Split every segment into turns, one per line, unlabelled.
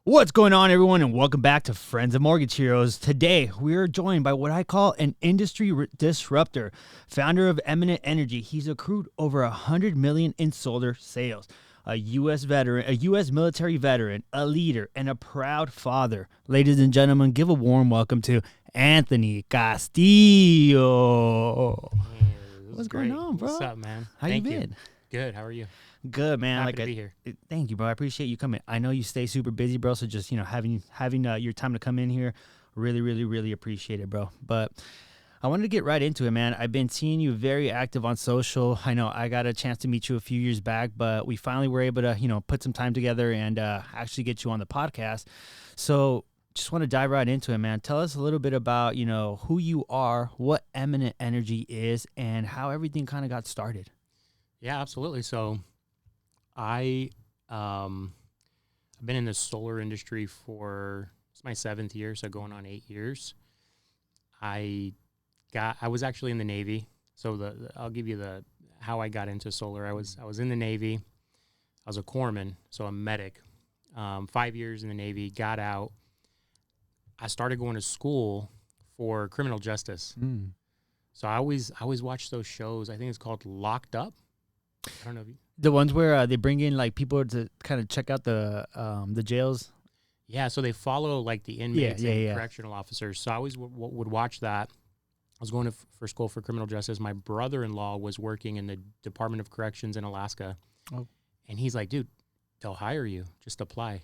What's going on, everyone, and welcome back to Friends of Mortgage Heroes. Today, we are joined by what I call an industry disruptor, founder of Eminent Energy. He's accrued over $100 million in solar sales, a U.S. veteran, a U.S. military veteran, a leader, and a proud father. Ladies and gentlemen, give a warm welcome to Anthony Castillo. What's going on, bro?
What's up, man?
How you been?
Good. How are you?
Good, man.
Happy to be here.
Thank you, bro. I appreciate you coming. I know you stay super busy, bro. So just having your time to come in here, really appreciate it, bro. But I wanted to get right into it, man. I've been seeing you very active on social. I know I got a chance to meet you a few years back, but we finally were able to put some time together and actually get you on the podcast. So just want to dive right into it, man. Tell us a little bit about who you are, what Eminent Energy is, and how everything kind of got started.
Yeah, absolutely. So I've been in the solar industry for, it's my 7th year, so going on 8 years. I was actually in the Navy. So I'll give you how I got into solar. I was in the Navy. I was a corpsman, so a medic. 5 years in the Navy, got out. I started going to school for criminal justice. So I always watch those shows. I think it's called Locked Up. I don't know if you...
The ones where they bring in like people to kind of check out the jails.
Yeah, so they follow like the inmates and correctional officers. So I always would watch that. I was going for school for criminal justice. My brother-in-law was working in the Department of Corrections in Alaska. Oh. And he's like, dude, they'll hire you. Just apply.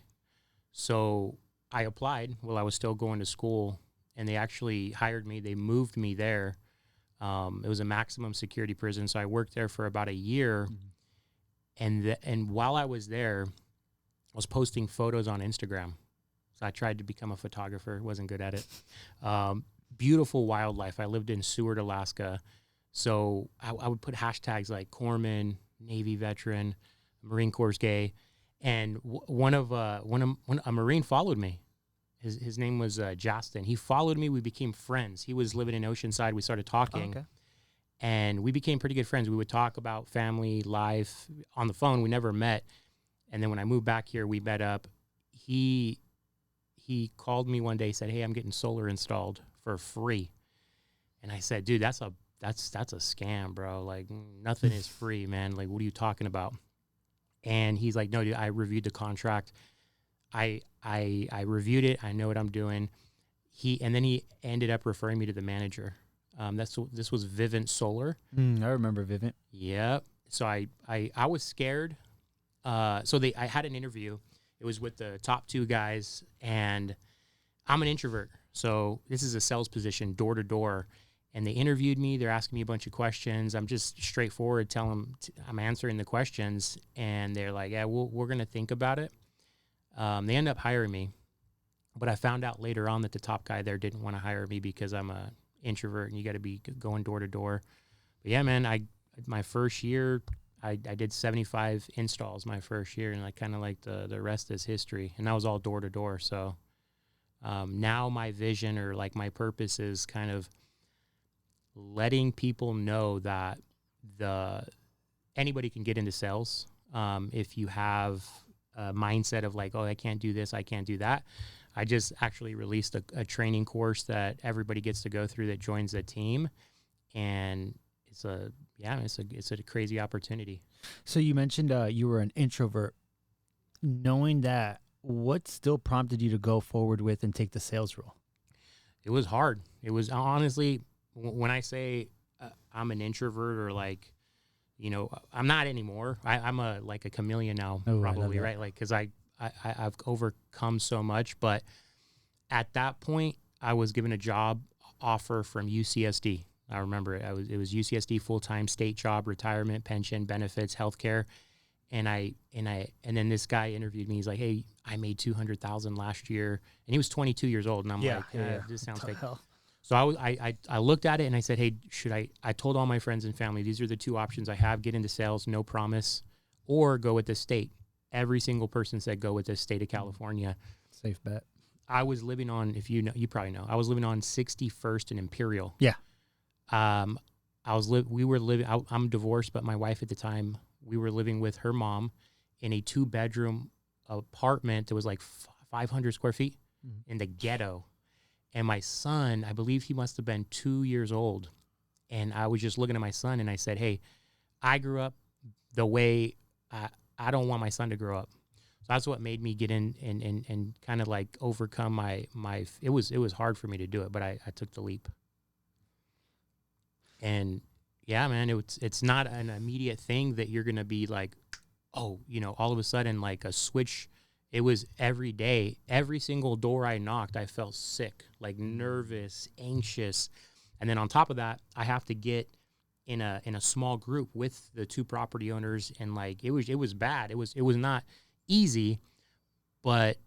So I applied while I was still going to school, and they actually hired me. They moved me there. It was a maximum security prison, so I worked there for about a year. And while I was there, I was posting photos on Instagram. So I tried to become a photographer. Wasn't good at it. Beautiful wildlife. I lived in Seward, Alaska. So I would put hashtags like corpsman, Navy veteran, Marine Corps gay. And a Marine followed me. His name was Justin. He followed me. We became friends. He was living in Oceanside. We started talking. Oh, okay. And we became pretty good friends. We would talk about family, life on the phone. We never met. And then when I moved back here, we met up. He called me one day, said, "Hey, I'm getting solar installed for free." And I said, "Dude, that's a scam, bro. Like, nothing is free, man. Like, what are you talking about?" And he's like, "No, dude, I reviewed the contract. I reviewed it. I know what I'm doing." And then he ended up referring me to the manager. This was Vivint Solar.
I remember Vivint.
Yeah. So I was scared. I had an interview. It was with the top 2 guys, and I'm an introvert. So this is a sales position, door to door. And they interviewed me. They're asking me a bunch of questions. I'm just straightforward, tell them I'm answering the questions, and they're like, "Yeah, we're going to think about it." They end up hiring me, but I found out later on that the top guy there didn't want to hire me because I'm a introvert and you got to be going door to door. But yeah, man, my first year, I did 75 installs my first year, and kind of like the rest is history. And that was all door to door. So now my vision, or like my purpose, is kind of letting people know that anybody can get into sales if you have a mindset of like, oh, I can't do this, I can't do that. I just actually released a training course that everybody gets to go through that joins the team, and it's a crazy opportunity.
So you mentioned you were an introvert. Knowing that, what still prompted you to go forward with and take the sales role?
It was hard. It was honestly, when I say I'm an introvert, or like, I'm not anymore. I'm a chameleon now, probably, right? Like, because I've overcome so much. But at that point, I was given a job offer from UCSD. I remember it. It was UCSD full-time, state job, retirement, pension, benefits, healthcare. And then this guy interviewed me. He's like, "Hey, I made $200,000 last year," and he was 22 years old. And I'm like, "This sounds fake." So I looked at it and I said, "Hey, I told all my friends and family, these are the 2 options I have: get into sales, no promise, or go with the state." Every single person said go with the state of California.
Safe bet.
I was living on, you probably know, I was living on 61st and Imperial.
Yeah.
We were living, I'm divorced, but my wife at the time, we were living with her mom in a 2-bedroom apartment that was like 500 square feet in the ghetto. And my son, I believe he must have been 2 years old. And I was just looking at my son and I said, hey, I grew up the way I don't want my son to grow up. So that's what made me get in and kind of like overcome it was hard for me to do it, but I took the leap. And yeah, man, it's not an immediate thing that you're going to be like, oh, all of a sudden like a switch. It was every day, every single door I knocked, I felt sick, like nervous, anxious. And then on top of that, I have to get in a small group with the 2 property owners. And like, it was bad. It was not easy, but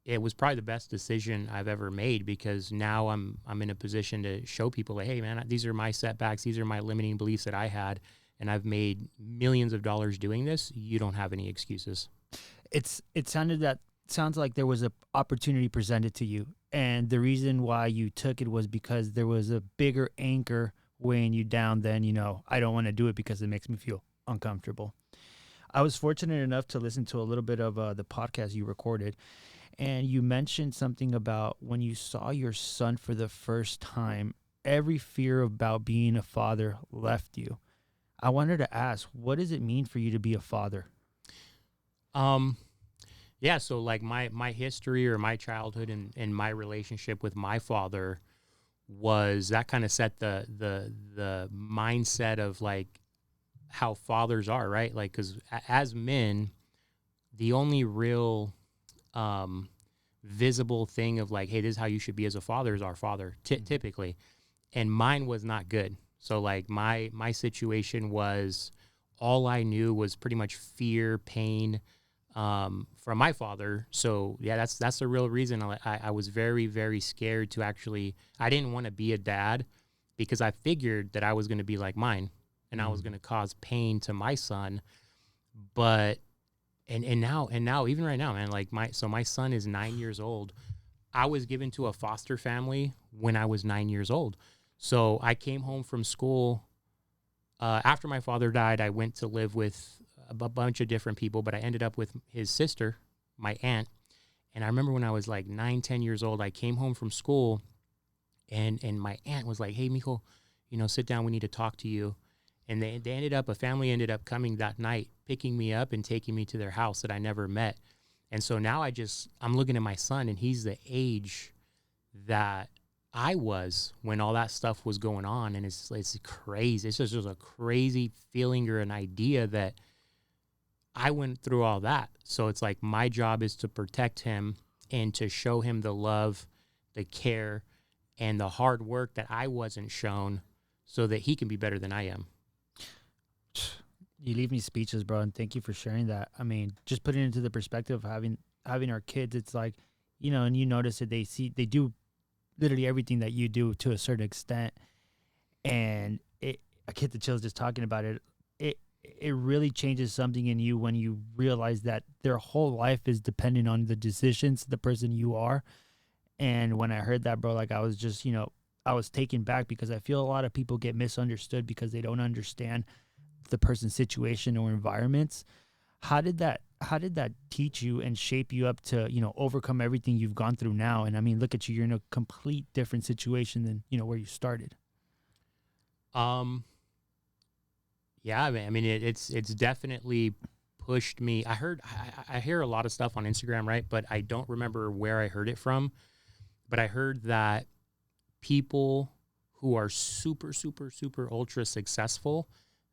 it was probably the best decision I've ever made, because now I'm in a position to show people like, hey man, these are my setbacks. These are my limiting beliefs that I had, and I've made millions of dollars doing this. You don't have any excuses.
It sounds like there was an opportunity presented to you, and the reason why you took it was because there was a bigger anchor weighing you down than, I don't want to do it because it makes me feel uncomfortable. I was fortunate enough to listen to a little bit of the podcast you recorded, and you mentioned something about when you saw your son for the first time, every fear about being a father left you. I wanted to ask, what does it mean for you to be a father?
Yeah, so like my history or my childhood and my relationship with my father was that kind of set the mindset of like how fathers are, right? Like, because as men, the only real visible thing of like, hey, this is how you should be as a father is our father, typically. And mine was not good. So like my situation was, all I knew was pretty much fear, pain from my father. So yeah, that's the real reason I was very, very scared to actually, I didn't want to be a dad, because I figured that I was going to be like mine and I was going to cause pain to my son. But and now even right now, man, like my son is 9 years old. I was given to a foster family when I was 9 years old. So I came home from school after my father died. I went to live with a bunch of different people, but I ended up with his sister, my aunt. And I remember when I was like 9-10 years old, I came home from school and my aunt was like, hey, mijo, sit down. We need to talk to you. And a family ended up coming that night, picking me up and taking me to their house that I never met. And so now I'm looking at my son, and he's the age that I was when all that stuff was going on. And it's crazy. It's just a crazy feeling or an idea that I went through all that. So it's like my job is to protect him and to show him the love, the care, and the hard work that I wasn't shown, so that he can be better than I am.
You leave me speechless, bro, and thank you for sharing that. I mean, just putting it into the perspective of having our kids, it's like, and you notice that they do literally everything that you do to a certain extent, and I get the chills just talking about it. It really changes something in you when you realize that their whole life is dependent on the decisions, the person you are. And when I heard that, bro, like I was just, I was taken back, because I feel a lot of people get misunderstood because they don't understand the person's situation or environments. How did that teach you and shape you up to, overcome everything you've gone through now? And I mean, look at you, you're in a complete different situation than, where you started.
Yeah, I mean, it's definitely pushed me. I hear a lot of stuff on Instagram, right? But I don't remember where I heard it from. But I heard that people who are super, super, super ultra successful,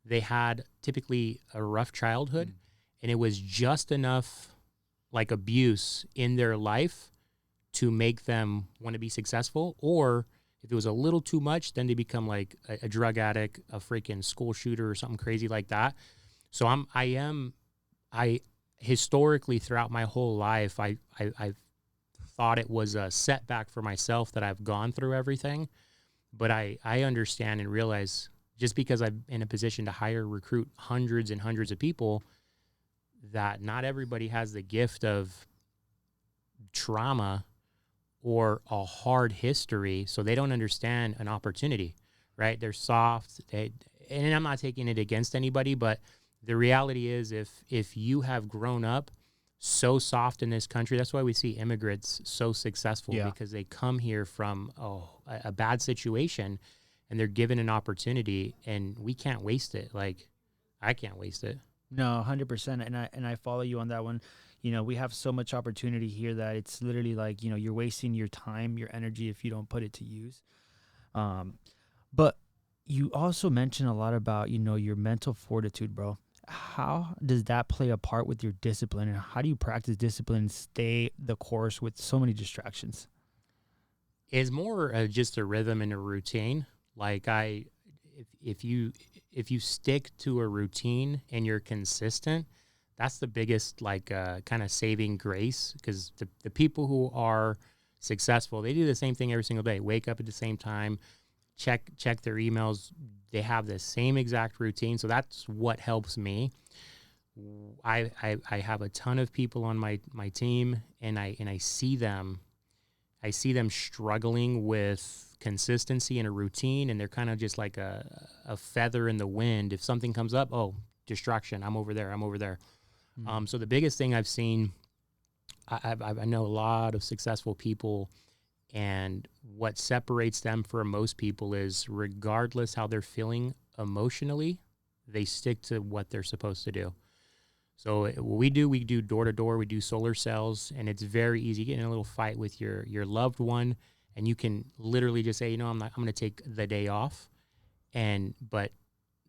they had typically a rough childhood, and it was just enough like abuse in their life to make them want to be successful. Or if it was a little too much, then they become like a drug addict, a freaking school shooter or something crazy like that. So I historically throughout my whole life, I thought it was a setback for myself that I've gone through everything. But I understand and realize, just because I'm in a position to recruit hundreds and hundreds of people, that not everybody has the gift of trauma or a hard history, so they don't understand an opportunity, right? They're soft. And I'm not taking it against anybody, but the reality is if you have grown up so soft in this country. That's why we see immigrants so successful,
Yeah.
because they come here from a bad situation, and they're given an opportunity, and we can't waste it. Like, I can't waste it.
No, 100%. And I follow you on that one. You know, we have so much opportunity here that it's literally like, you know, you're wasting your time, your energy if you don't put it to use. But you also mentioned a lot about, you know, your mental fortitude, bro. How does that play a part with your discipline, and how do you practice discipline and stay the course with so many distractions?
It's more just a rhythm and a routine. Like, if you stick to a routine and you're consistent, that's the biggest like kind of saving grace, because the people who are successful, they do the same thing every single day. Wake up at the same time, check their emails. They have the same exact routine. So that's what helps me. I have a ton of people on my team, and I see them struggling with consistency and a routine, and they're kind of just like a feather in the wind. If something comes up, oh, distraction, I'm over there. Mm-hmm. So the biggest thing I've seen, I know a lot of successful people, and what separates them from most people is, regardless how they're feeling emotionally, they stick to what they're supposed to do. So what we do door to door, we do solar cells, and it's very easy. You get in a little fight with your loved one, and you can literally just say, you know, I'm going to take the day off. But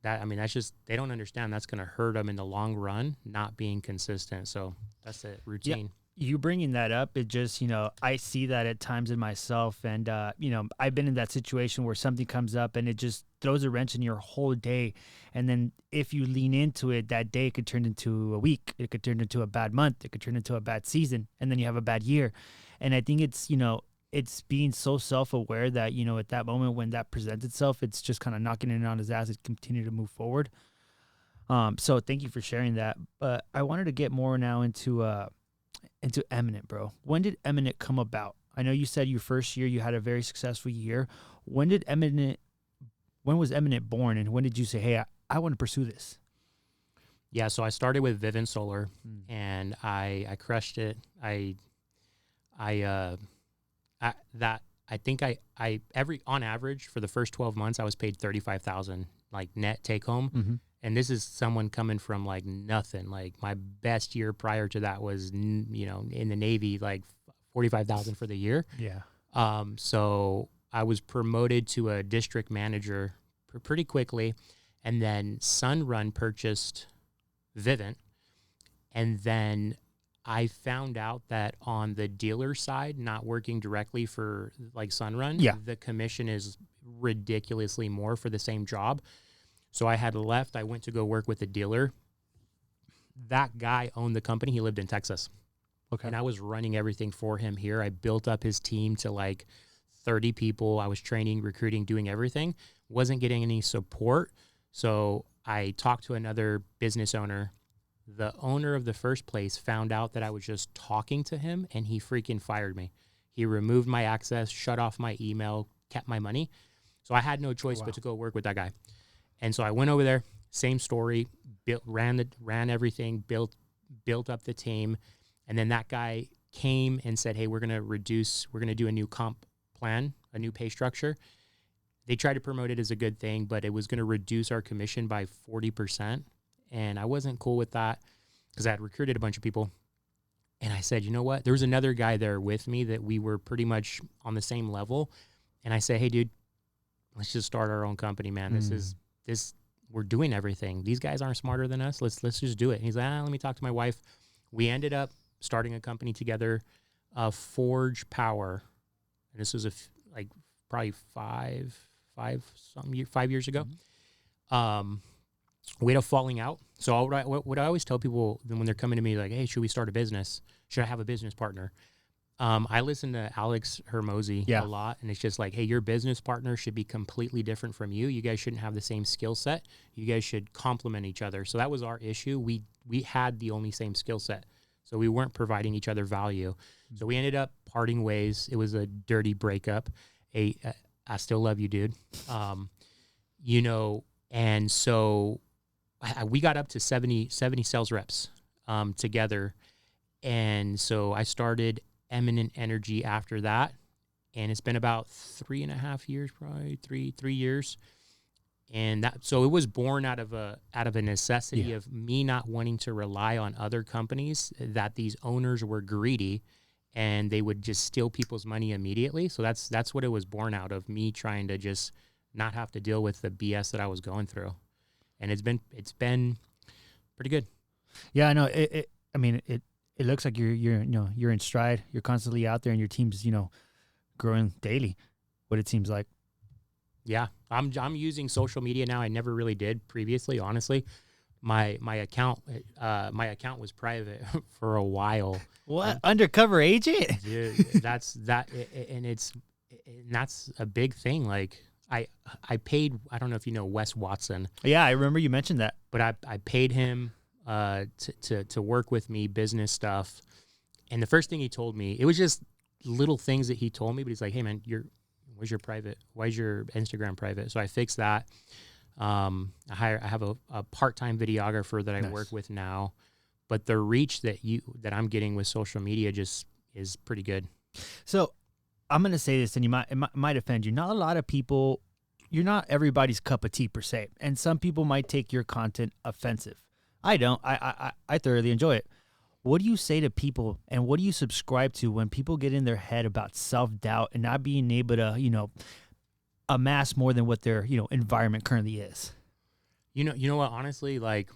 that's just, they don't understand that's going to hurt them in the long run, not being consistent. So that's it, routine.
Yeah. You bringing that up, it just, you know, I see that at times in myself, and, you know, I've been in that situation where something comes up and it just throws a wrench in your whole day. And then if you lean into it, that day could turn into a week. It could turn into a bad month. It could turn into a bad season. And then you have a bad year. And I think it's, you know, it's being so self-aware that, you know, at that moment when that presents itself, it's just kind of knocking it on his ass and continue to move forward. So thank you for sharing that. But I wanted to get more now into Eminent, bro. When did Eminent come about? I know you said your first year you had a very successful year. When was Eminent born, and when did you say, hey, I want to pursue this?
Yeah, so I started with Vivint Solar, and I crushed it. On average for the first 12 months I was paid $35,000 like net take home.
Mm-hmm.
And this is someone coming from like nothing. Like, my best year prior to that was, you know, in the Navy, like $45,000 for the year.
Yeah.
So I was promoted to a district manager pretty quickly, and then Sunrun purchased Vivint, and then I found out that on the dealer side, not working directly for like Sunrun, the commission is ridiculously more for the same job. So I had left. I went to go work with the dealer. That guy owned the company. He lived in Texas.
Okay.
And I was running everything for him here. I built up his team to like 30 people. I was training, recruiting, doing everything. Wasn't getting any support. So I talked to another business owner. The owner of the first place found out that I was just talking to him, and he freaking fired me. He removed my access, shut off my email, kept my money. So I had no choice but to go work with that guy. And so I went over there, same story, ran everything, built up the team. And then that guy came and said, hey, we're going to do a new comp plan, a new pay structure. They tried to promote it as a good thing, but it was going to reduce our commission by 40%. And I wasn't cool with that, because I had recruited a bunch of people. And I said, you know what? There was another guy there with me that we were pretty much on the same level. And I said, hey, dude, let's just start our own company, man. We're doing everything. These guys aren't smarter than us. Let's just do it. And he's like, let me talk to my wife. We ended up starting a company together, Forge Power. And this was probably 5 years ago. Mm-hmm. We had a falling out. So what I always tell people when they're coming to me like, hey, should we start a business? Should I have a business partner? I listen to Alex Hermosi a lot, and it's just like, hey, your business partner should be completely different from you. You guys shouldn't have the same skill set. You guys should complement each other. So that was our issue. We had the only same skill set, so we weren't providing each other value. Mm-hmm. So we ended up parting ways. It was a dirty breakup. I still love you, dude. You know, and so we got up to 70 sales reps together. And so I started Eminent Energy after that. And it's been about 3.5 years, probably three years. And that, so it was born out of a necessity of me not wanting to rely on other companies, that these owners were greedy and they would just steal people's money immediately. So that's what it was born out of, me trying to just not have to deal with the BS that I was going through. And it's been pretty good.
Yeah, I know. I mean, it looks like you're in stride. You're constantly out there, and your team's growing daily. What it seems like.
Yeah, I'm using social media now. I never really did previously, honestly. My account was private for a while.
What? Undercover agent?
Dude, that's a big thing. Like I paid, I don't know if you know Wes Watson.
Yeah, I remember you mentioned that.
But I paid him to work with me, business stuff. And the first thing he told me, it was just little things that he told me, but he's like, "Hey man, where's your private? Why is your Instagram private?" So I fixed that. I have a part-time videographer that I work with now, but the reach that I'm getting with social media just is pretty good.
So I'm going to say this, and it might offend you. Not a lot of people, you're not everybody's cup of tea per se, and some people might take your content offensive. I don't. I thoroughly enjoy it. What do you say to people, and what do you subscribe to when people get in their head about self-doubt and not being able to, amass more than what their, environment currently is?
You know what, honestly, like,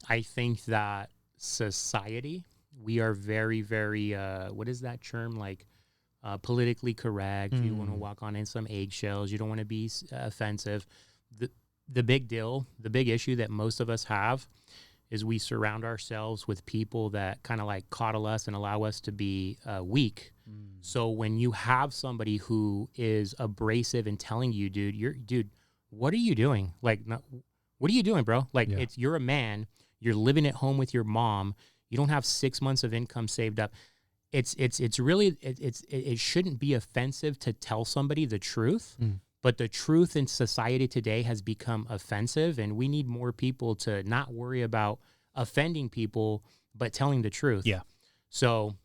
I think that society, we are very, very, what is that term? Like, politically correct. You want to walk on in some eggshells. You don't want to be offensive. The big deal, the big issue that most of us have is we surround ourselves with people that kind of like coddle us and allow us to be weak. So when you have somebody who is abrasive and telling you, dude, what are you doing? Like, what are you doing, bro? Like, you're a man, you're living at home with your mom, you don't have 6 months of income saved up. It shouldn't be offensive to tell somebody the truth. But the truth in society today has become offensive, and we need more people to not worry about offending people, but telling the truth.
Yeah.
So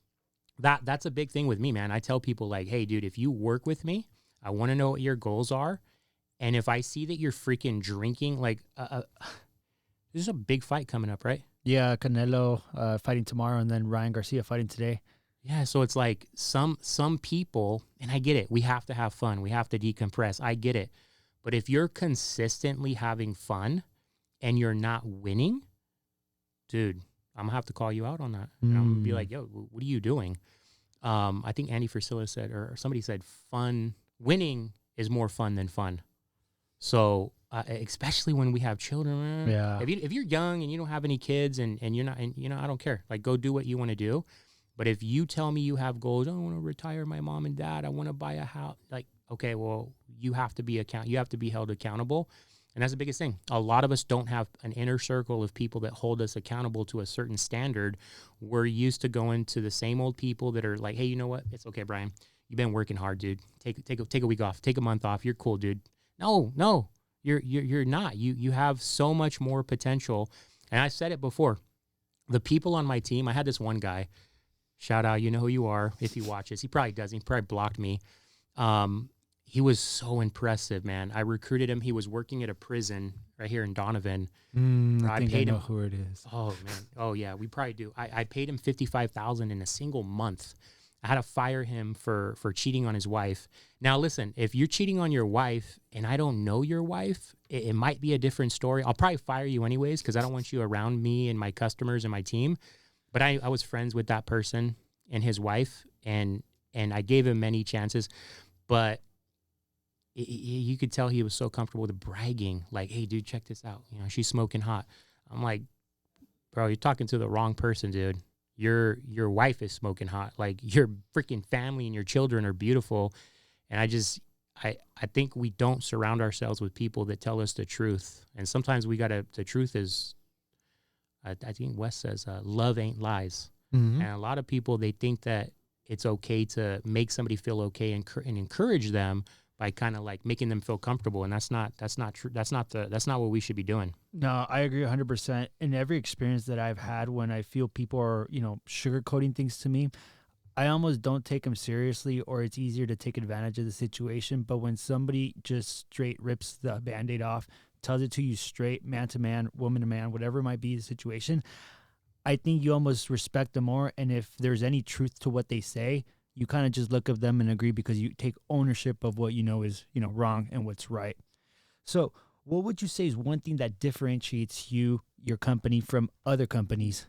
that's a big thing with me, man. I tell people, like, hey, dude, if you work with me, I want to know what your goals are. And if I see that you're freaking drinking, like, there's a big fight coming up, right?
Yeah, Canelo fighting tomorrow, and then Ryan Garcia fighting today.
Yeah, so it's like some people, and I get it, we have to have fun, we have to decompress, I get it. But if you're consistently having fun and you're not winning, dude, I'm going to have to call you out on that. And I'm going to be like, yo, what are you doing? I think Andy Frisilla said, or somebody said, winning is more fun than fun. So especially when we have children, man.
Yeah.
If you're young and you don't have any kids and you're not, and I don't care. Like, go do what you want to do. But if you tell me you have goals, I want to retire my mom and dad, I want to buy a house, like, okay, well, you have to be held accountable. And that's the biggest thing. A lot of us don't have an inner circle of people that hold us accountable to a certain standard. We're used to going to the same old people that are like, hey, you know what? It's okay, Brian. You've been working hard, dude. Take a week off. Take a month off. You're cool, dude. No, you're not. You have so much more potential. And I said it before. The people on my team, I had this one guy. Shout out, you know who you are if he watches. He probably doesn't. He probably blocked me. He was so impressive, man. I recruited him. He was working at a prison right here in Donovan.
I think I know who it is.
Oh, man. Oh, yeah, we probably do. I paid him $55,000 in a single month. I had to fire him for cheating on his wife. Now, listen, if you're cheating on your wife and I don't know your wife, it might be a different story. I'll probably fire you anyways because I don't want you around me and my customers and my team. But I was friends with that person and his wife, and I gave him many chances. But you could tell he was so comfortable with bragging, like, hey, dude, check this out. She's smoking hot. I'm like, bro, you're talking to the wrong person, dude. Your wife is smoking hot. Like, your freaking family and your children are beautiful. And I think we don't surround ourselves with people that tell us the truth. And sometimes the truth is, I think Wes says, love ain't lies. And a lot of people, they think that it's okay to make somebody feel okay and encourage them, by kind of like making them feel comfortable. And that's not true. That's not what we should be doing.
No, I agree 100%. In every experience that I've had, when I feel people are, sugarcoating things to me, I almost don't take them seriously, or it's easier to take advantage of the situation. But when somebody just straight rips the Band-Aid off, tells it to you straight, man to man, woman to man, whatever it might be the situation, I think you almost respect them more. And if there's any truth to what they say, you kind of just look at them and agree, because you take ownership of what is, wrong and what's right. So what would you say is one thing that differentiates you, your company, from other companies?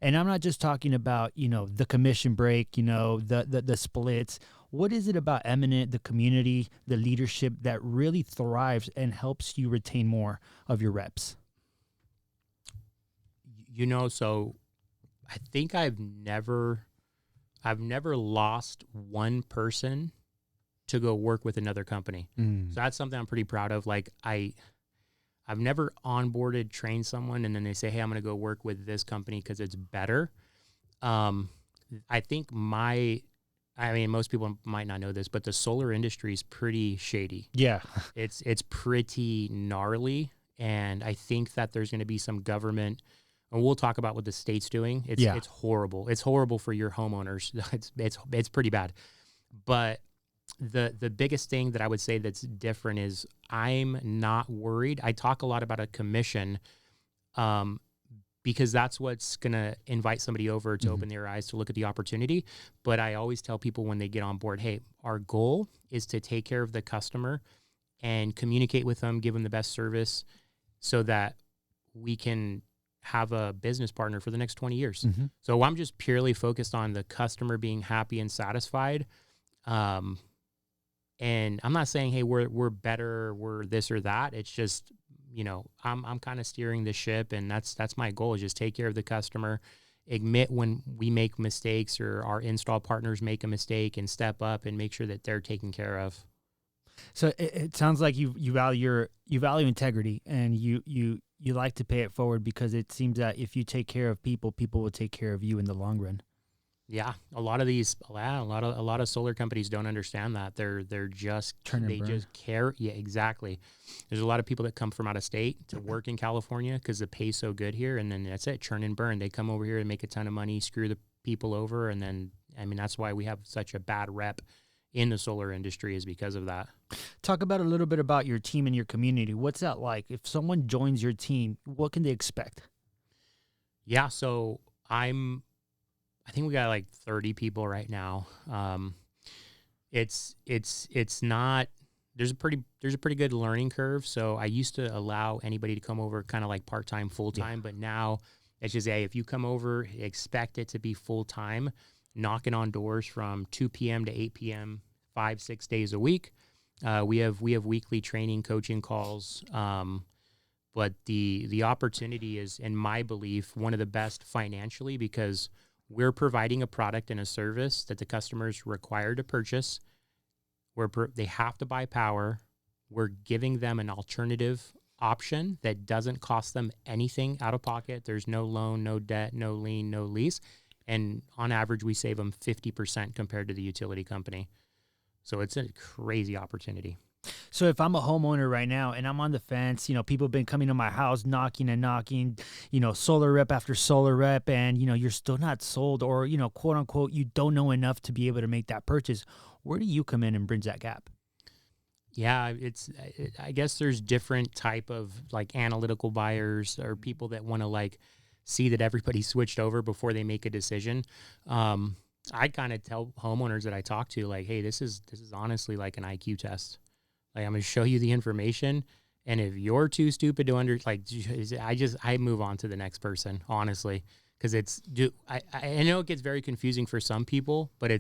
And I'm not just talking about, the commission break, the splits. What is it about Eminent, the community, the leadership, that really thrives and helps you retain more of your reps?
So I think I've never lost one person to go work with another company. So that's something I'm pretty proud of. Like I've never onboarded, trained someone, and then they say, hey, I'm going to go work with this company because it's better. I think most people might not know this, but the solar industry is pretty shady.
Yeah.
It's pretty gnarly. And I think that there's going to be some government, and we'll talk about what the state's doing. It's horrible. It's horrible for your homeowners. It's pretty bad. But the biggest thing that I would say that's different is I'm not worried. I talk a lot about a commission, because that's what's going to invite somebody over to open their eyes to look at the opportunity. But I always tell people when they get on board, hey, our goal is to take care of the customer and communicate with them, give them the best service so that we can have a business partner for the next 20 years. So I'm just purely focused on the customer being happy and satisfied. And I'm not saying, hey, we're better, we're this or that. It's just, I'm kind of steering the ship, and that's my goal, is just take care of the customer, admit when we make mistakes or our install partners make a mistake, and step up and make sure that they're taken care of.
So it sounds like you value integrity, and you like to pay it forward, because it seems that if you take care of people, people will take care of you in the long run.
Yeah, a lot of solar companies don't understand that. They're just just care. Yeah, exactly. There's a lot of people that come from out of state to work in California because the pay's so good here, and then that's it, churn and burn. They come over here and make a ton of money, screw the people over, and then that's why we have such a bad rep in the solar industry, is because of that.
Talk about a little bit about your team and your community. What's that like? If someone joins your team, what can they expect?
Yeah, so I think we got like 30 people right now. It's not, there's a pretty good learning curve. So I used to allow anybody to come over kind of like part-time, full-time, but now it's just, hey, if you come over, expect it to be full-time, knocking on doors from 2 p.m. to 8 p.m., 5-6 days a week. We have weekly training, coaching calls. But the opportunity is, in my belief, one of the best financially, because we're providing a product and a service that the customer's required to purchase. They have to buy power. We're giving them an alternative option that doesn't cost them anything out of pocket. There's no loan, no debt, no lien, no lease. And on average, we save them 50% compared to the utility company. So it's a crazy opportunity.
So if I'm a homeowner right now and I'm on the fence, people have been coming to my house knocking, solar rep after solar rep, and, you're still not sold, or, quote unquote, you don't know enough to be able to make that purchase. Where do you come in and bridge that gap?
Yeah, I guess there's different type of like analytical buyers, or people that want to like see that everybody switched over before they make a decision. I kind of tell homeowners that I talk to, like, hey, this is honestly like an IQ test. Like, I'm going to show you the information, and if you're too stupid to I move on to the next person, honestly, because I know it gets very confusing for some people, but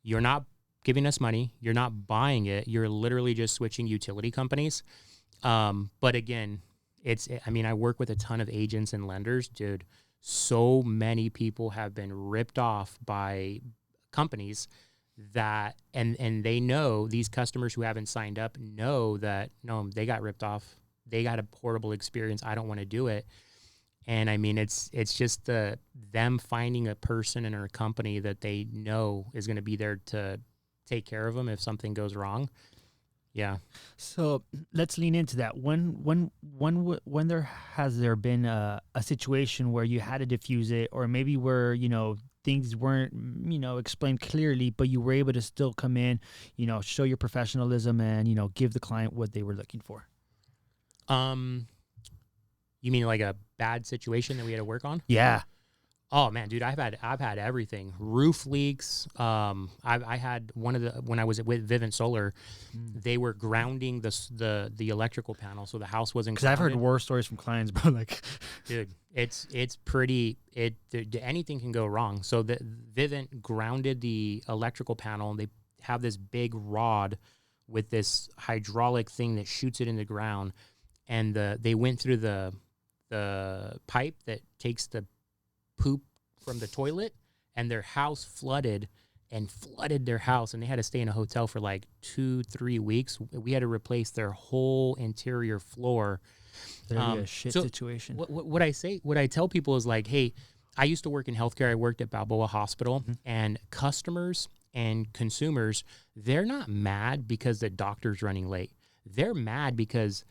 you're not giving us money, you're not buying it, you're literally just switching utility companies. But again, I work with a ton of agents and lenders, dude. So many people have been ripped off by companies that, and they know, these customers who haven't signed up know that, no, they got ripped off. They got a horrible experience. I don't want to do it. And it's just them finding a person in a company that they know is going to be there to take care of them if something goes wrong. Yeah.
So let's lean into that. When has there been a situation where you had to diffuse it, or maybe where things weren't explained clearly, but you were able to still come in, show your professionalism and give the client what they were looking for?
You mean like a bad situation that we had to work on?
Yeah.
Oh man, dude, I've had everything. Roof leaks. I had when I was with Vivint Solar, they were grounding the electrical panel, so the house wasn't.
Because I've heard war stories from clients, bro. Like,
dude, it's pretty. Anything can go wrong. So the Vivint grounded the electrical panel, and they have this big rod with this hydraulic thing that shoots it in the ground, and they went through the pipe that takes the poop from the toilet, and their house flooded their house, and they had to stay in a hotel for like 2-3 weeks. We had to replace their whole interior floor.
That'd be a shit situation.
What I tell people is like, hey, I used to work in healthcare. I worked at Balboa Hospital, and customers and consumers, they're not mad because the doctor's running late. They're mad because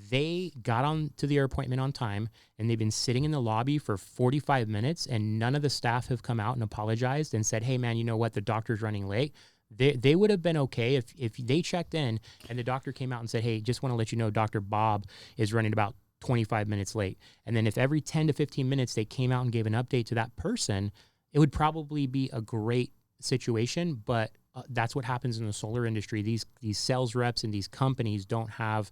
they got on to their appointment on time, and they've been sitting in the lobby for 45 minutes, and none of the staff have come out and apologized and said, hey, man, you know what? The doctor's running late. They would have been okay if they checked in and the doctor came out and said, hey, just want to let you know Dr. Bob is running about 25 minutes late. And then if every 10 to 15 minutes they came out and gave an update to that person, it would probably be a great situation. But that's what happens in the solar industry. These sales reps and these companies don't have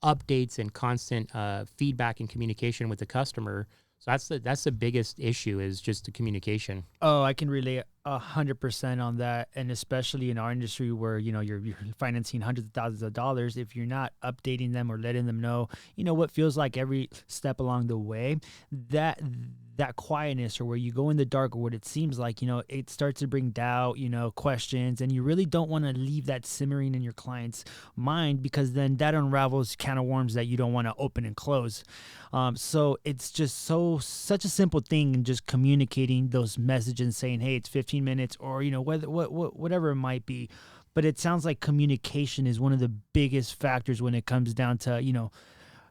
updates and constant feedback and communication with the customer. So that's the biggest issue, is just the communication.
Oh, I can relate 100% on that, and especially in our industry where you're financing hundreds of thousands of dollars. If you're not updating them or letting them know, what feels like every step along the way, that quietness, or where you go in the dark, or what it seems like, it starts to bring doubt, questions, and you really don't want to leave that simmering in your client's mind, because then that unravels can of worms that you don't want to open and close. So it's just such a simple thing, and just communicating those messages and saying, hey, it's 15 minutes, or whatever it might be. But it sounds like communication is one of the biggest factors when it comes down to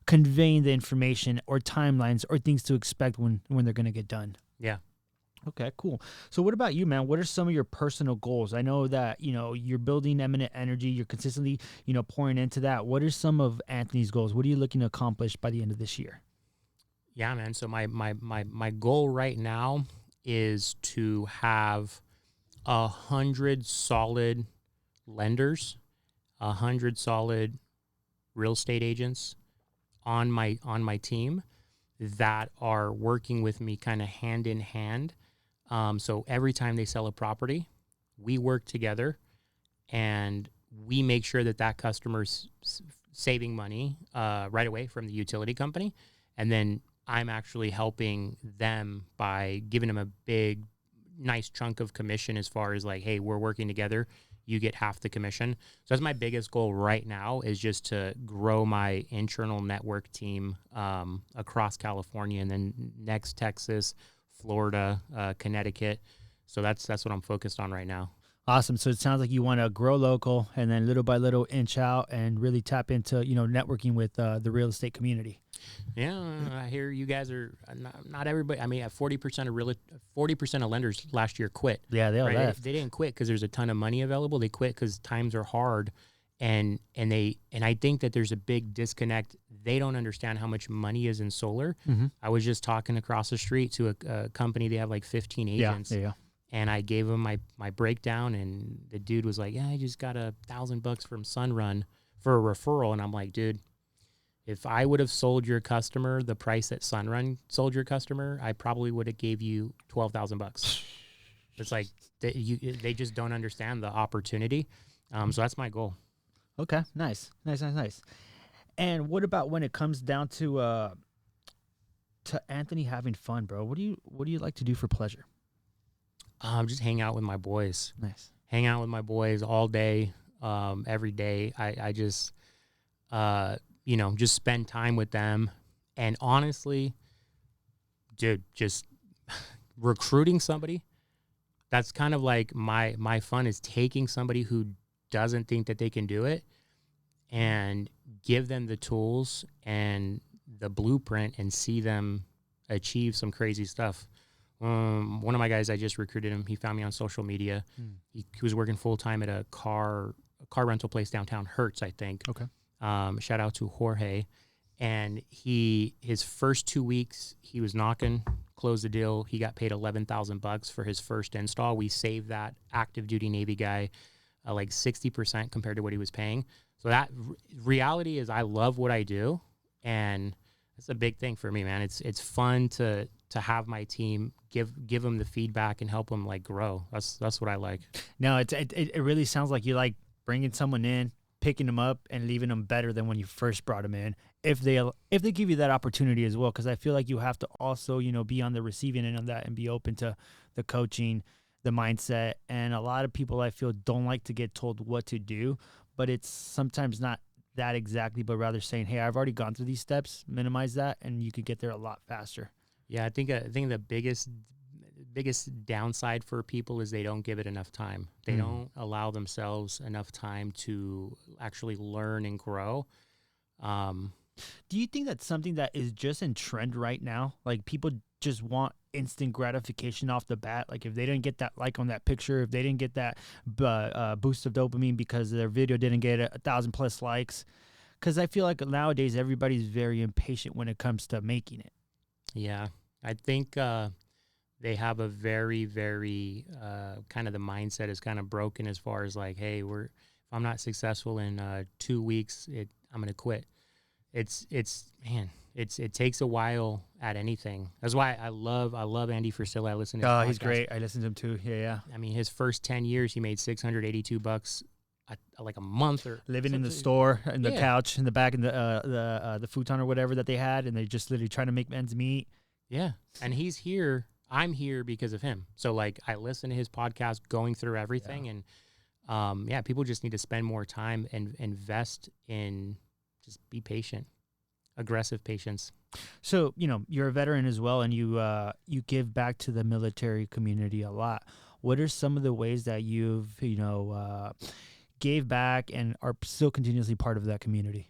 conveying the information or timelines or things to expect when they're going to get done.
Yeah.
Okay, cool. So what about you, man? What are some of your personal goals? I know that, you're building Eminent Energy. You're consistently, pouring into that. What are some of Anthony's goals? What are you looking to accomplish by the end of this year?
Yeah, man. So my goal right now is to have 100 solid lenders, 100 solid real estate agents on my team that are working with me kind of hand in hand. So every time they sell a property, we work together and we make sure that customer's saving money right away from the utility company. And then I'm actually helping them by giving them a big, nice chunk of commission, as far as like, hey, we're working together, you get half the commission. So that's my biggest goal right now, is just to grow my internal network team across California, and then next Texas, Florida, Connecticut. So that's what I'm focused on right now.
Awesome. So it sounds like you want to grow local, and then little by little inch out and really tap into, networking with the real estate community.
Yeah, I hear you guys are not everybody. I mean, 40% of lenders last year quit.
Yeah, they all left.
They didn't quit because there's a ton of money available. They quit because times are hard, and I think that there's a big disconnect. They don't understand how much money is in solar. Mm-hmm. I was just talking across the street to a company. They have like 15 agents. Yeah. And I gave him my breakdown, and the dude was like, yeah, I just got $1,000 from Sunrun for a referral. And I'm like, dude, if I would have sold your customer the price that Sunrun sold your customer, I probably would have gave you $12,000. It's like they just don't understand the opportunity. So that's my goal.
Okay, nice. And what about when it comes down to Anthony having fun, bro? What do you like to do for pleasure?
Just hang out with my boys.
Nice.
Hang out with my boys all day, every day. I just, just spend time with them. And honestly, dude, just recruiting somebody That's kind of like my fun is taking somebody who doesn't think that they can do it and give them the tools and the blueprint and see them achieve some crazy stuff. One of my guys, I just recruited him. He found me on social media. He was working full time at a car rental place downtown, Hertz, I think.
Okay.
Shout out to Jorge. And his first 2 weeks, he was knocking, closed the deal. He got paid $11,000 for his first install. We saved that active duty Navy guy like 60% compared to what he was paying. So that reality is, I love what I do, and it's a big thing for me, man. It's fun to have my team give them the feedback and help them like grow. That's what I like.
No, it really sounds like you like bringing someone in, picking them up, and leaving them better than when you first brought them in. If they give you that opportunity as well, because I feel like you have to also, you know, be on the receiving end of that and be open to the coaching, the mindset. And a lot of people, I feel, don't like to get told what to do, but it's sometimes not that exactly, but rather saying, hey, I've already gone through these steps, minimize that, and you could get there a lot faster.
Yeah, I think the biggest downside for people is they don't give it enough time. They don't allow themselves enough time to actually learn and grow.
Do you think that's something that is just in trend right now? Like, people just want instant gratification off the bat. Like, if they didn't get that like on that picture, if they didn't get that boost of dopamine because their video didn't get 1,000+ likes. Because I feel like nowadays everybody's very impatient when it comes to making it.
Yeah, I think they have a very, very kind of the mindset is kind of broken as far as like, hey, if I'm not successful in 2 weeks, I'm going to quit. It takes a while at anything. That's why I love Andy Frisilla. I listen to his podcast.
He's great. I listen to him too. Yeah.
I mean, his first 10 years, he made $682 like a month, or
living in the store, in the couch, in the back, in the futon or whatever that they had, and they just literally trying to make ends meet.
Yeah, and he's here. I'm here because of him. So like, I listen to his podcast, going through everything, and people just need to spend more time and invest in just be patient, aggressive patience.
So, you know, you're a veteran as well, and you give back to the military community a lot. What are some of the ways that you've, gave back and are still continuously part of that community?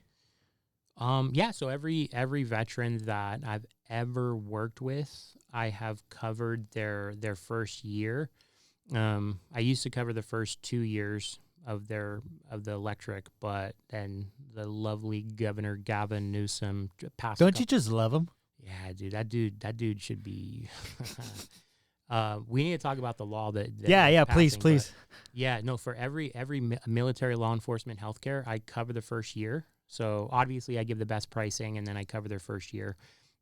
So every veteran that I've ever worked with, I have covered their first year. I used to cover the first 2 years of the electric, but then the lovely Governor Gavin Newsom passed.
Don't you just love him?
Yeah, dude. That dude should be. We need to talk about the law that
please.
For every military, law enforcement, healthcare, I cover the first year. So obviously I give the best pricing, and then I cover their first year.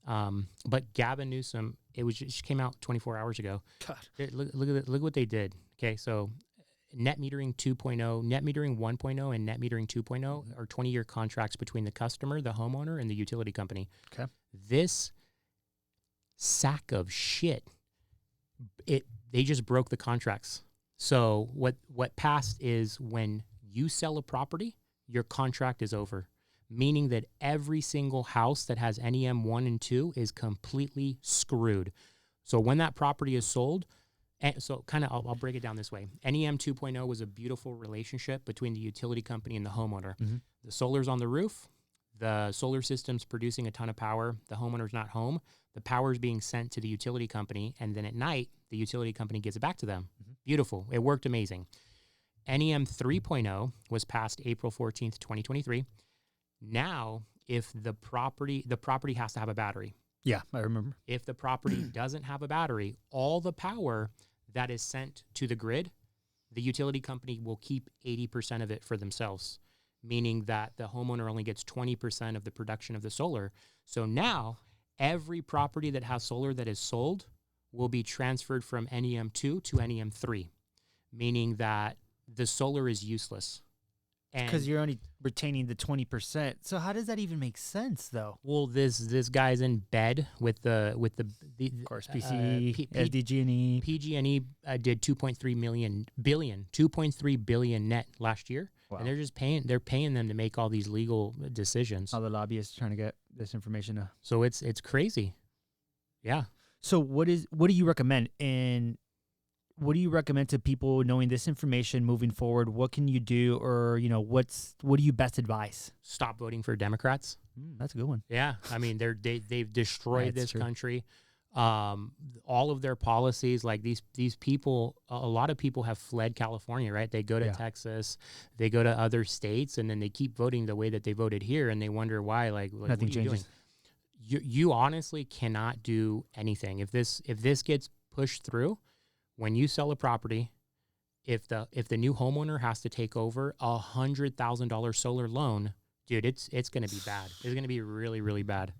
But Gavin Newsom, it just came out 24 hours ago.
God.
Look what they did. Okay, so net metering 2.0, net metering 1.0, and net metering 2.0 are 20-year contracts between the customer, the homeowner, and the utility company.
Okay.
This sack of shit, they just broke the contracts. So what passed is, when you sell a property, your contract is over, meaning that every single house that has NEM 1 and 2 is completely screwed. So when that property is sold, and so kind of I'll break it down this way. NEM 2.0 was a beautiful relationship between the utility company and the homeowner. Mm-hmm. The solar's on the roof. The solar system's producing a ton of power. The homeowner's not home. The power is being sent to the utility company, and then at night, the utility company gives it back to them. Mm-hmm. Beautiful. It worked amazing. NEM 3.0 was passed April 14th, 2023. Now, if the property has to have a battery.
Yeah, I remember.
If the property doesn't have a battery, all the power that is sent to the grid, the utility company will keep 80% of it for themselves, meaning that the homeowner only gets 20% of the production of the solar. So now, every property that has solar that is sold will be transferred from NEM 2 to NEM 3, meaning that the solar is useless.
Because you're only retaining the 20%. So how does that even make sense, though?
Well, this guy's in bed with the
of course, SDG&E.
PG&E did 2.3 billion net last year. Wow. And they're paying them to make all these legal decisions.
All the lobbyists trying to get this information.
So it's crazy. Yeah.
So what do you recommend in what do you recommend to people knowing this information moving forward? What can you do, or what do you best advise?
Stop voting for Democrats.
That's a good one.
Yeah, I mean they've destroyed this
true.
country. All of their policies, like these people, a lot of people have fled California, right? They go to Texas, they go to other states, and then they keep voting the way that they voted here, and they wonder why. Like
Nothing
what are you
changes.
doing? You honestly cannot do anything if this gets pushed through. When you sell a property, if the new homeowner has to take over $100,000 solar loan, dude, it's going to be bad. It's going to be really, really bad.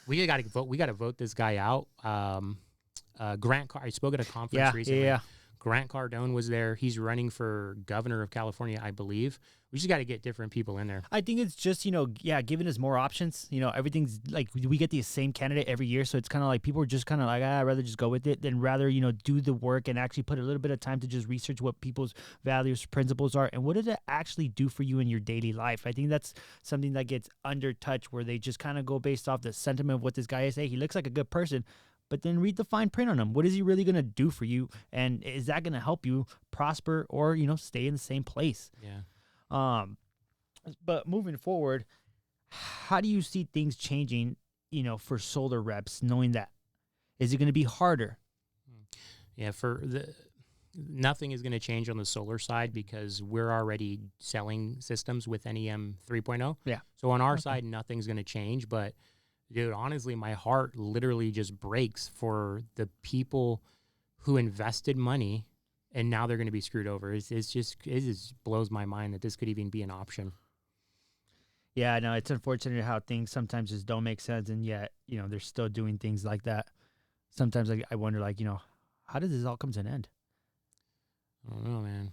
We got to vote. We got to vote this guy out. Grant, I spoke at a conference recently.
Yeah.
Grant Cardone was there. He's running for governor of California, I believe. We just got to get different people in there.
I think it's just, giving us more options. Everything's like we get the same candidate every year. So it's kind of like people are just kind of like, I'd rather just go with it than rather, do the work and actually put a little bit of time to just research what people's values, principles are, and what does it actually do for you in your daily life. I think that's something that gets under touch, where they just kind of go based off the sentiment of what this guy is. Hey, he looks like a good person. But then read the fine print on him. What is he really going to do for you? And is that going to help you prosper or, stay in the same place?
Yeah.
But moving forward, how do you see things changing, for solar reps, knowing that? Is it going to be harder?
Yeah, nothing is going to change on the solar side because we're already selling systems with NEM 3.0.
Yeah.
So on our side, nothing's going to change, but dude, honestly, my heart literally just breaks for the people who invested money and now they're going to be screwed over. It just blows my mind that this could even be an option.
Yeah, no, it's unfortunate how things sometimes just don't make sense, and yet, they're still doing things like that. Sometimes I wonder, like, how does this all come to an end?
I don't know, man.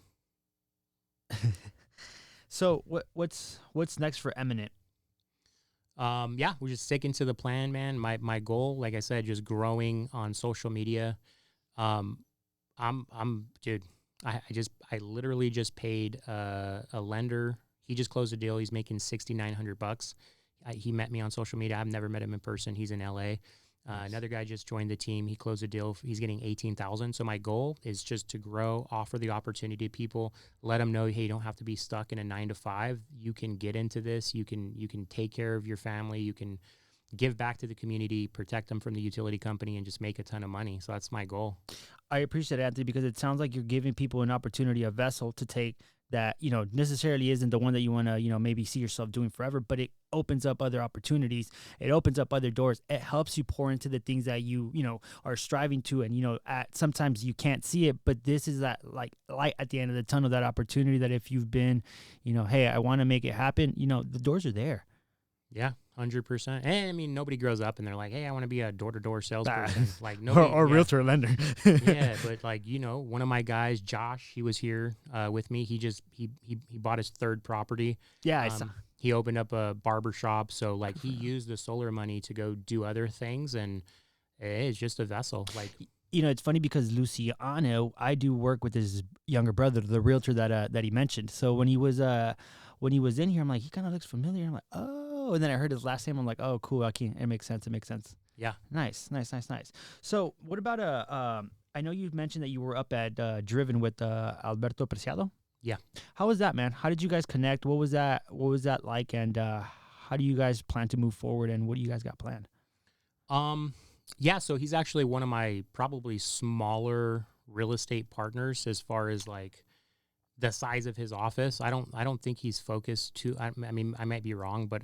So what's next for Eminent?
Yeah, we're just sticking to the plan, man. My goal, like I said, just growing on social media. Dude, I literally just paid a lender. He just closed a deal. He's making $6,900. He met me on social media. I've never met him in person. He's in LA. Nice. Another guy just joined the team. He closed a deal. He's getting $18,000. So my goal is just to grow, offer the opportunity to people, let them know, hey, you don't have to be stuck in a 9-to-5. You can get into this. You can take care of your family. You can give back to the community, protect them from the utility company, and just make a ton of money. So that's my goal.
I appreciate it, Anthony, because it sounds like you're giving people an opportunity, a vessel to take that, necessarily isn't the one that you want to, maybe see yourself doing forever, but it opens up other opportunities. It opens up other doors. It helps you pour into the things that you are striving to. And, sometimes you can't see it, but this is that like light at the end of the tunnel, that opportunity that if you've been, hey, I want to make it happen, the doors are there.
Yeah, 100%. And I mean, nobody grows up and they're like, hey, I want to be a door-to-door salesperson. Like nobody,
or realtor or lender.
Yeah, but like, one of my guys, Josh, he was here with me. He bought his third property.
Yeah,
he opened up a barber shop. So like he used the solar money to go do other things, and it's just a vessel. Like,
it's funny because Luciano, I do work with his younger brother, the realtor that he mentioned. So when he was in here, I'm like, he kind of looks familiar. I'm like, oh. And then I heard his last name. I'm like, oh, cool. It makes sense.
Yeah.
Nice. So what about I know you mentioned that you were up at Driven with Alberto Preciado.
Yeah.
How was that, man? How did you guys connect? What was that like? And how do you guys plan to move forward? And what do you guys got planned?
Yeah. So he's actually one of my probably smaller real estate partners as far as like the size of his office. I don't think he's focused too. I mean, I might be wrong, but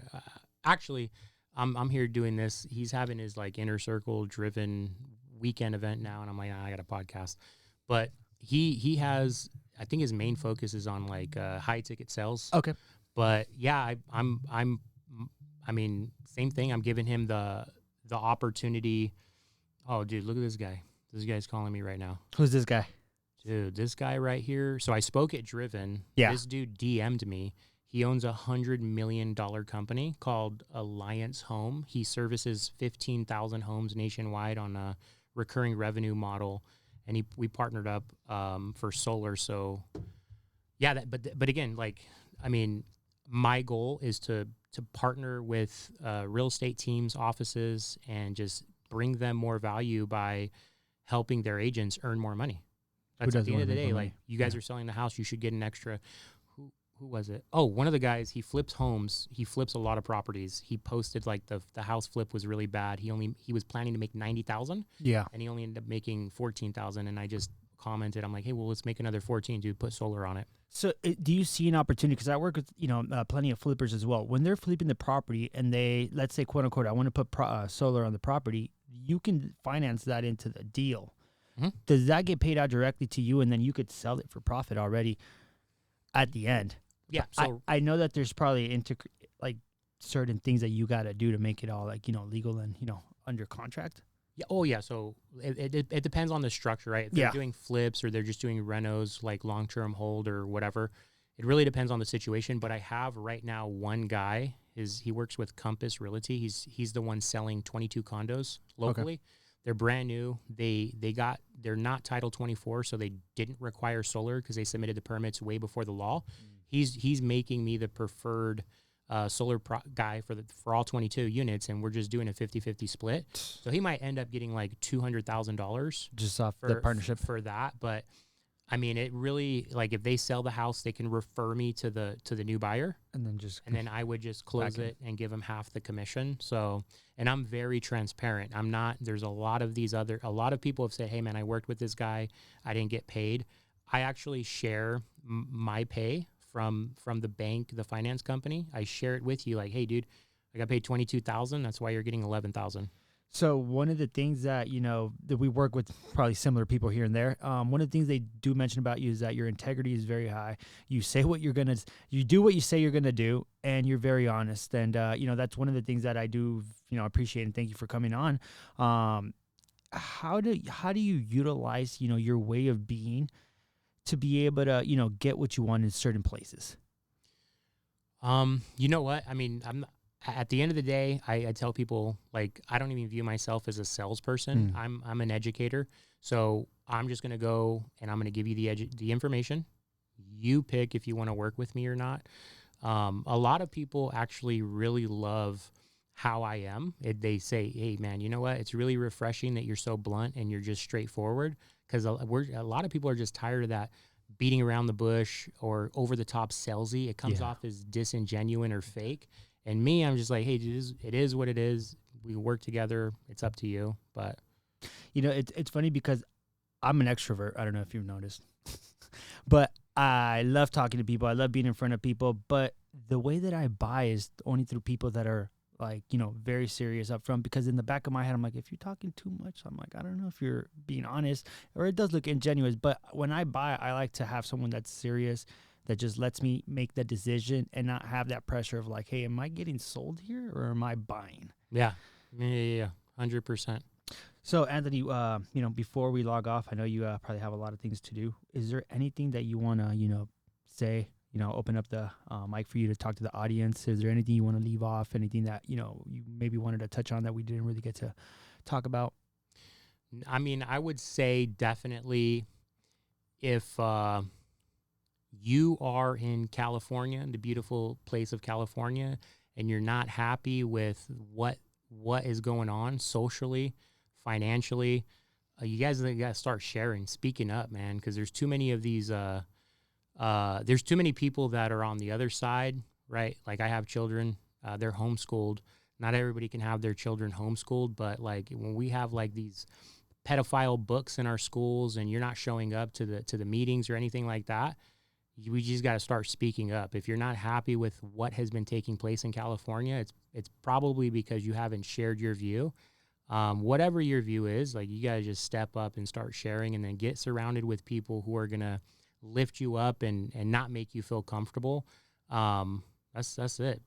actually, I'm here doing this. He's having his like inner circle driven weekend event now, and I'm like, I got a podcast. But he has, I think his main focus is on like high ticket sales.
Okay.
But yeah, I mean, same thing. I'm giving him the opportunity. Oh, dude, look at this guy. This guy's calling me right now.
Who's this guy?
Dude, this guy right here. So I spoke at Driven.
Yeah.
This dude DM'd me. He owns a $100 million company called Alliance Home. He services 15,000 homes nationwide on a recurring revenue model, and we partnered up for solar. So, yeah, but again, like, I mean, my goal is to partner with real estate teams, offices, and just bring them more value by helping their agents earn more money. That's at the end of the day, like you guys are selling the house, you should get an extra. Who was it? Oh, one of the guys, he flips homes. He flips a lot of properties. He posted like the house flip was really bad. He was planning to make 90,000.
Yeah.
And he only ended up making 14,000. And I just commented, I'm like, hey, well, let's make another 14, dude. Put solar on it.
So do you see an opportunity? Because I work with, plenty of flippers as well. When they're flipping the property and they, let's say, quote unquote, I want to put solar on the property, you can finance that into the deal. Mm-hmm. Does that get paid out directly to you and then you could sell it for profit already at the end?
Yeah. So
I know that there's probably certain things that you got to do to make it all legal and, under contract.
Yeah. Oh, yeah. So it depends on the structure, right? If they're doing flips or they're just doing renos, like long-term hold or whatever, it really depends on the situation. But I have right now one guy, he works with Compass Realty. He's the one selling 22 condos locally. Okay. They're brand new. They're not Title 24, so they didn't require solar because they submitted the permits way before the law. He's making me the preferred solar guy for all 22 units, and we're just doing a 50-50 split. So he might end up getting like $200,000
just off the partnership
for that. But I mean, it really, like, if they sell the house, they can refer me to the new buyer, and then I would just close it and give them half the commission. So, and I'm very transparent. I'm not. There's a lot of people have said, "Hey, man, I worked with this guy. I didn't get paid." I actually share my pay from the bank, the finance company. I share it with you, like, "Hey, dude, I got paid $22,000. That's why you're getting $11,000."
So one of the things that, that we work with probably similar people here and there, one of the things they do mention about you is that your integrity is very high. You say what you do what you say you're going to do, and you're very honest. And, that's one of the things that I do, appreciate, and thank you for coming on. How do you utilize, your way of being to be able to, get what you want in certain places?
You know what? I mean, at the end of the day, I tell people, like, I don't even view myself as a salesperson. I'm an educator. So I'm just going to go and I'm going to give you the information. You pick if you want to work with me or not. A lot of people actually really love how I am. They say, hey, man, you know what? It's really refreshing that you're so blunt and you're just straightforward, because a lot of people are just tired of that beating around the bush or over the top salesy. It comes off as disingenuous or fake. And me, I'm just like, hey, it is what it is. We work together. It's up to you. But
it's funny because I'm an extrovert. I don't know if you've noticed, but I love talking to people. I love being in front of people. But the way that I buy is only through people that are like, very serious up front. Because in the back of my head, I'm like, if you're talking too much, I'm like, I don't know if you're being honest, or it does look ingenuous. But when I buy, I like to have someone that's serious, that just lets me make the decision and not have that pressure of like, hey, am I getting sold here or am I buying?
Yeah. 100%.
So Anthony, before we log off, I know you probably have a lot of things to do. Is there anything that you want to, say, open up the mic for you to talk to the audience? Is there anything you want to leave off? Anything that, you maybe wanted to touch on that we didn't really get to talk about?
I mean, I would say definitely if, you are in California, the beautiful place of California, and you're not happy with what is going on socially, financially, you guys got to start sharing, speaking up, man, because there's too many of these, there's too many people that are on the other side, right? Like, I have children, they're homeschooled. Not everybody can have their children homeschooled, but like when we have like these pedophile books in our schools and you're not showing up to the meetings or anything like that, we just got to start speaking up. If you're not happy with what has been taking place in California, it's probably because you haven't shared your view. Whatever your view is, like, you got to just step up and start sharing, and then get surrounded with people who are going to lift you up and not make you feel comfortable. That's it.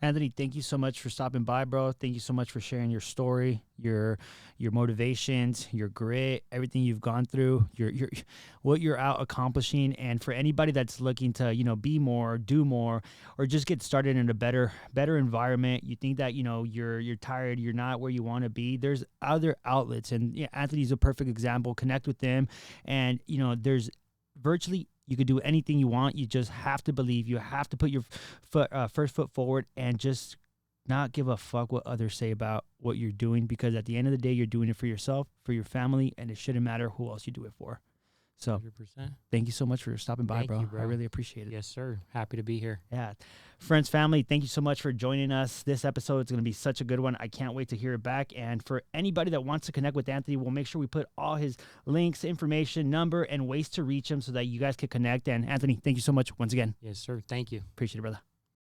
Anthony, thank you so much for stopping by, bro. Thank you so much for sharing your story, your motivations, your grit, everything you've gone through, your what you're out accomplishing. And for anybody that's looking to, be more, do more, or just get started in a better environment, you think that, you're tired, you're not where you want to be, there's other outlets. And Anthony's a perfect example. Connect with them. And, there's virtually, you could do anything you want. You just have to believe. You have to put your first foot forward and just not give a fuck what others say about what you're doing, because at the end of the day, you're doing it for yourself, for your family, and it shouldn't matter who else you do it for. So
100%.
Thank you so much for stopping by,
Thank
bro.
you, bro.
I really appreciate it.
Yes, sir. Happy to be here.
Yeah. Friends, family, thank you so much for joining us. This episode is going to be such a good one. I can't wait to hear it back. And for anybody that wants to connect with Anthony, we'll make sure we put all his links, information, number, and ways to reach him so that you guys can connect. And Anthony, thank you so much once again.
Yes, sir. Thank you.
Appreciate it, brother.